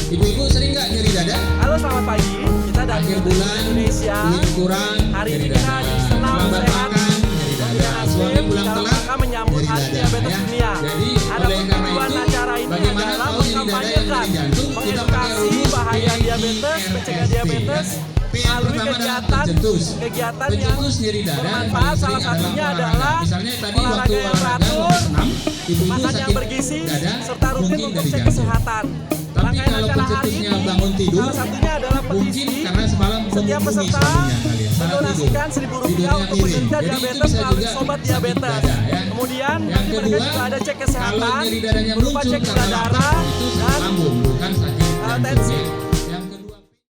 Ibu-ibu sering nggak nyeri dada? Halo, selamat pagi. Kita dari Akhir bulan, Indonesia. duit kurang, Hari nyeri ini dada. kita di Senam Lambat Sehat makan, nyeri dada. Suami pulang dalam telat, rangka menyambut nyeri Hari dada. Diabetes Ya. Dunia. Jadi Ada oleh karena tujuan itu, acara ini bagaimana adalah tahu nyeri dada yang mengkampanyekan, nyeri jantung? Kita pakai mengedukasi rumus bahaya diabetes, mencegah diabetes melalui pertama adalah kegiatan yang pencetus nyeri dada bermanfaat. Salah satunya adalah misalnya tadi waktu olahraga yang teratur, senam, ibu-ibu makan yang sakit bergizi, dada, serta rutin mungkin untuk dari cek jantung. kesehatan. Tapi Rangkaian kalau acara hari pencetusnya ini bangun tidur, salah satunya adalah mungkin petisi. karena semalam Setiap menghubungi peserta suaminya kali ya, salah tidur. mendonasikan Rp1.000 Tidurnya untuk miring. penderita Jadi itu diabetes bisa melalui juga Sobat sakit Diabetes. dada, ya. Kemudian Yang nanti mereka kedua, juga ada cek kalau kesehatan nyeri dadanya berupa muncul cek gula karena lapar, darah itu sakit dan lambung, bukan sakit jantung. tensi